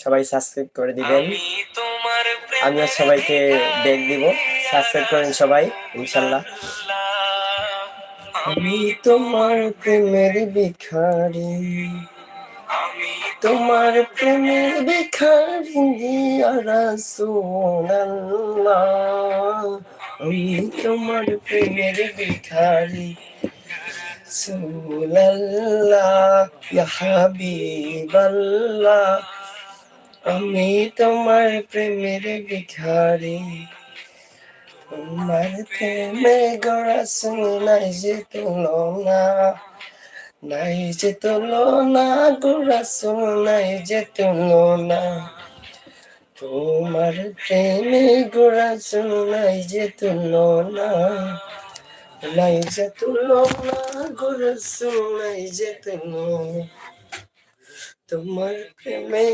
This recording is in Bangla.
সবাই সাবস্ক্রাইব করে দিবেন। আমিও সবাইকে ব্যাক দিব, সাবস্ক্রাইব করেন সবাই ইনশাল্লাহ। আমি তোমার প্রেমের ভিখারি, আমি তোমার প্রেমের ভিখারি ইয়া রাসূলুল্লাহ, আমি তোমার প্রেমের ভিখারি রাসূলুল্লাহ ইয়া হাবিবাল্লাহ, আমি তোমার প্রেমের ভিখারি। তোমার প্রেমে গো রাসূল নাই যে তুলনা, নাই যে তুলনা গো রাসূল নাই যে তুলনা, তোমার প্রেমে গো রাসূল নাই যে তুলনা, নাই যে তুলনা গো রাসূল নাই যে তুলনা, তোমার প্রেমে